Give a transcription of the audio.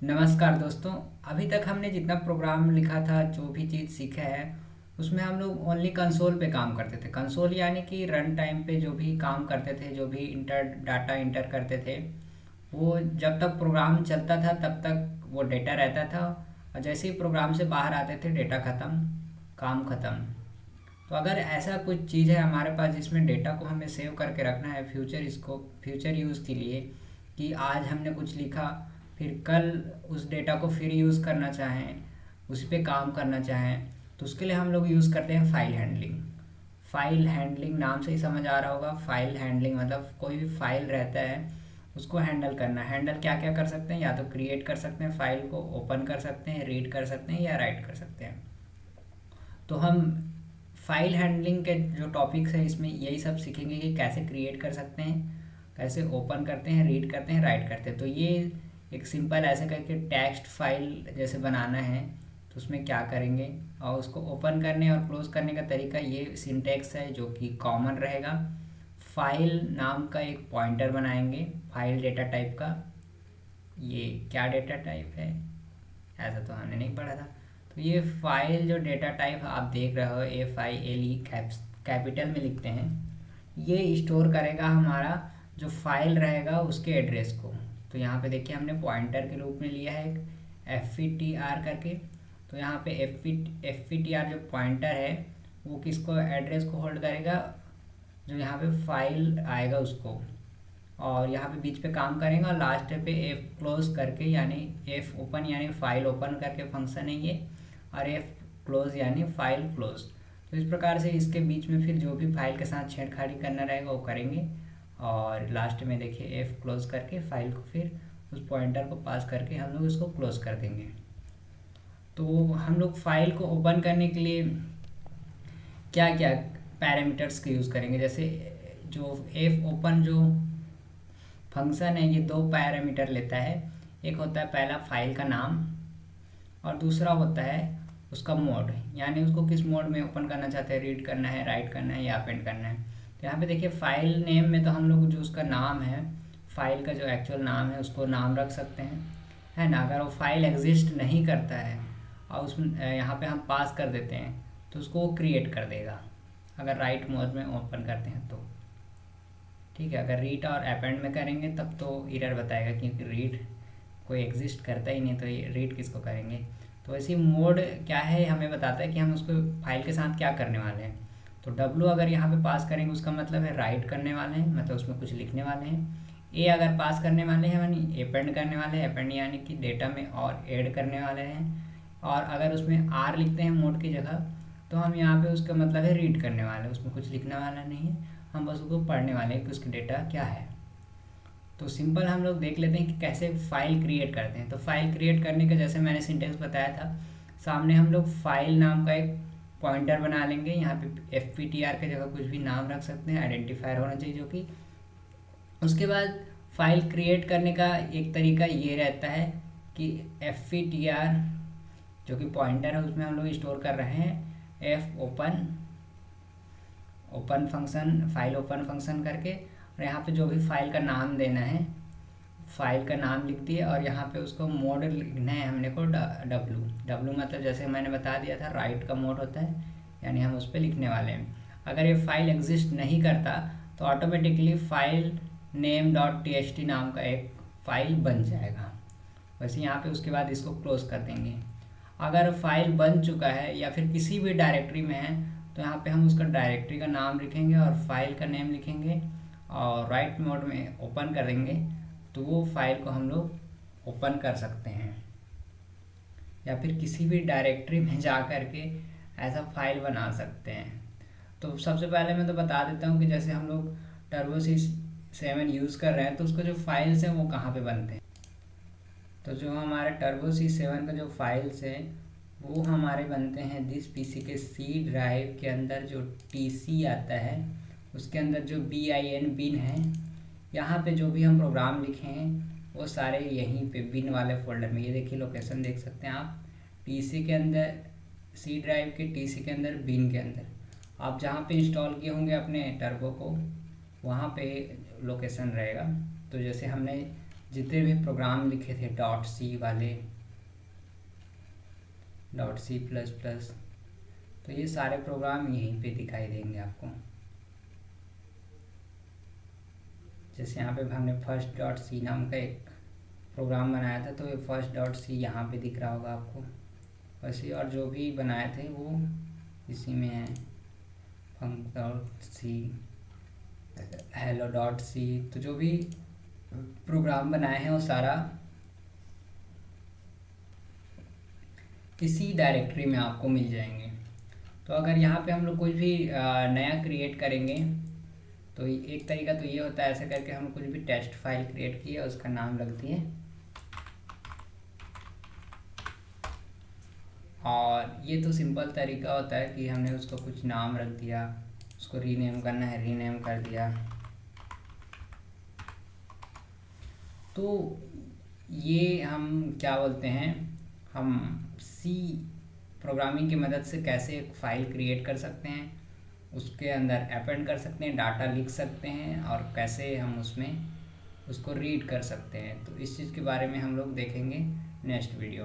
नमस्कार दोस्तों। अभी तक हमने जितना प्रोग्राम लिखा था, जो भी चीज़ सीखा है, उसमें हम लोग ओनली कंसोल पे काम करते थे। कंसोल यानी कि रन टाइम पे जो भी काम करते थे, जो भी डाटा इंटर करते थे, वो जब तक प्रोग्राम चलता था तब तक वो डेटा रहता था। और जैसे ही प्रोग्राम से बाहर आते थे, डेटा ख़त्म, काम ख़त्म। तो अगर ऐसा कुछ चीज़ है हमारे पास जिसमें डेटा को हमें सेव करके रखना है फ्यूचर यूज़ के लिए, कि आज हमने कुछ लिखा, फिर कल उस डेटा को फिर यूज़ करना चाहें, उस पर काम करना चाहें, तो उसके लिए हम लोग यूज़ करते हैं फाइल हैंडलिंग। फाइल हैंडलिंग नाम से ही समझ आ रहा होगा। फाइल हैंडलिंग मतलब कोई भी फाइल रहता है उसको हैंडल करना। हैंडल क्या क्या कर सकते हैं? या तो क्रिएट कर सकते हैं, फाइल को ओपन कर सकते हैं, रीड कर सकते हैं, या राइट कर सकते हैं। तो हम फाइल हैंडलिंग के जो टॉपिक्स हैं इसमें यही सब सीखेंगे कि कैसे क्रिएट कर सकते हैं, कैसे ओपन करते हैं, रीड करते हैं, राइट करते हैं। तो ये एक सिंपल ऐसे करके टेक्स्ट फाइल जैसे बनाना है, तो उसमें क्या करेंगे, और उसको ओपन करने और क्लोज करने का तरीका ये सिंटेक्स है जो कि कॉमन रहेगा। फाइल नाम का एक पॉइंटर बनाएंगे, फाइल डेटा टाइप का। ये क्या डेटा टाइप है, ऐसा तो हमने नहीं पढ़ा था। तो ये फाइल जो डेटा टाइप आप देख रहे हो, FILE कैपिटल में लिखते हैं, ये स्टोर करेगा हमारा जो फाइल रहेगा उसके एड्रेस को। तो यहाँ पे देखिए हमने पॉइंटर के रूप में लिया है एक FPTR करके। तो यहाँ पे FPTR जो पॉइंटर है वो किसको, एड्रेस को होल्ड करेगा, जो यहाँ पे फाइल आएगा उसको। और यहाँ पे बीच पे काम करेंगे और लास्ट पे एफ क्लोज करके, यानी एफ ओपन यानी फाइल ओपन करके फंक्शन है ये, और एफ क्लोज यानी फाइल क्लोज। तो इस प्रकार से इसके बीच में फिर जो भी फाइल के साथ छेड़खानी करना रहेगा वो करेंगे। और लास्ट में देखिए एफ क्लोज करके फाइल को फिर उस पॉइंटर को पास करके हम लोग इसको क्लोज कर देंगे। तो हम लोग फाइल को ओपन करने के लिए क्या क्या पैरामीटर्स का यूज़ करेंगे। जैसे जो एफ ओपन जो फंक्शन है ये दो पैरामीटर लेता है। एक होता है पहला फाइल का नाम, और दूसरा होता है उसका मोड, यानी उसको किस मोड में ओपन करना चाहते हैं, रीड करना है, राइट करना है, या अपेंड करना है। तो यहाँ पे देखिए फाइल नेम में तो हम लोग जो उसका नाम है, फाइल का जो एक्चुअल नाम है उसको नाम रख सकते हैं, है ना। अगर वो फाइल एग्जिस्ट नहीं करता है और उसमें यहाँ पे हम पास कर देते हैं तो उसको वो क्रिएट कर देगा, अगर राइट मोड में ओपन करते हैं तो। ठीक है, अगर रीड और अपेंड में करेंगे तब तो एरर बताएगा, क्योंकि रीड कोई एग्जिस्ट करता ही नहीं, तो ये रीड किसको करेंगे। तो ऐसी मोड क्या है, हमें बताता है कि हम उसको फाइल के साथ क्या करने वाले हैं। तो डब्लू अगर यहाँ पे पास करेंगे उसका मतलब है राइट करने वाले हैं, मतलब उसमें कुछ लिखने वाले हैं। ए अगर पास करने वाले हैं यानी अपेंड करने वाले हैं, अपेंड यानी कि डेटा में और ऐड करने वाले हैं। और अगर उसमें आर लिखते हैं मोड की जगह, तो हम यहाँ पे उसका मतलब है रीड करने वाले हैं, उसमें कुछ लिखने वाला नहीं है, हम बस उसको पढ़ने वाले हैं कि उसका डेटा क्या है। तो सिंपल हम लोग देख लेते हैं कि कैसे फाइल क्रिएट करते हैं। तो फाइल क्रिएट करने का जैसे मैंने सिंटेक्स बताया था, सामने हम लोग फाइल नाम का एक पॉइंटर बना लेंगे। यहाँ पे FPTR के जगह कुछ भी नाम रख सकते हैं, आइडेंटिफायर होना चाहिए जो कि। उसके बाद फाइल क्रिएट करने का एक तरीका ये रहता है कि FPTR जो कि पॉइंटर है उसमें हम लोग स्टोर कर रहे हैं F open function, file open function करके, और यहाँ पे जो भी फाइल का नाम देना है, फाइल का नाम लिख दिए, और यहाँ पे उसको मोड लिखना है हमने को डब्लू मतलब जैसे मैंने बता दिया था राइट का मोड होता है, यानी हम उस पर लिखने वाले हैं। अगर ये फाइल एग्जिस्ट नहीं करता तो automatically file name dot TXT नाम का एक फाइल बन जाएगा। वैसे यहाँ पे उसके बाद इसको क्लोज कर देंगे। अगर फाइल बन चुका है या फिर किसी भी डायरेक्टरी में है, तो यहाँ पे हम उसका डायरेक्टरी का नाम लिखेंगे और फाइल का नेम लिखेंगे, और राइट मोड में ओपन करेंगे तो वो फाइल को हम लोग ओपन कर सकते हैं। या फिर किसी भी डायरेक्टरी में जा कर के ऐसा फाइल बना सकते हैं। तो सबसे पहले मैं तो बता देता हूँ कि जैसे हम लोग टर्बो C7 यूज़ कर रहे हैं, तो उसका जो फाइल्स हैं वो कहाँ पे बनते हैं। तो जो हमारे टर्बो C7 का जो फाइल्स है वो हमारे बनते हैं दिस PC के C ड्राइव के अंदर। जो TC आता है उसके अंदर जो बिन है, यहाँ पे जो भी हम प्रोग्राम लिखे हैं वो सारे यहीं पे बिन वाले फोल्डर में, ये देखिए लोकेशन देख सकते हैं आप, TC के अंदर, C ड्राइव के TC के अंदर, बिन के अंदर। आप जहाँ पे इंस्टॉल किए होंगे अपने टर्बो को वहाँ पे लोकेशन रहेगा। तो जैसे हमने जितने भी प्रोग्राम लिखे थे डॉट सी वाले, डॉट सी प्लस प्लस, तो ये सारे प्रोग्राम यहीं पे दिखाई देंगे आपको। जैसे यहाँ पे हमने फर्स्ट डॉट सी नाम का एक प्रोग्राम बनाया था, तो ये फर्स्ट डॉट सी यहाँ पे दिख रहा होगा आपको। वैसे और जो भी बनाए थे वो इसी में है, funk dot C, hello dot C, तो जो भी प्रोग्राम बनाए हैं वो सारा इसी डायरेक्टरी में आपको मिल जाएंगे। तो अगर यहाँ पे हम लोग कुछ भी नया क्रिएट करेंगे, तो एक तरीका तो ये होता है, ऐसे करके हम कुछ भी टेक्स्ट फाइल क्रिएट किए उसका नाम रख दिए, और ये तो सिंपल तरीका होता है कि हमने उसको कुछ नाम रख दिया, उसको रीनेम करना है रीनेम कर दिया। तो ये हम क्या बोलते हैं, हम सी प्रोग्रामिंग की मदद से कैसे एक फ़ाइल क्रिएट कर सकते हैं, उसके अंदर अपेंड कर सकते हैं, डाटा लिख सकते हैं, और कैसे हम उसमें उसको रीड कर सकते हैं। तो इस चीज़ के बारे में हम लोग देखेंगे नेक्स्ट वीडियो में।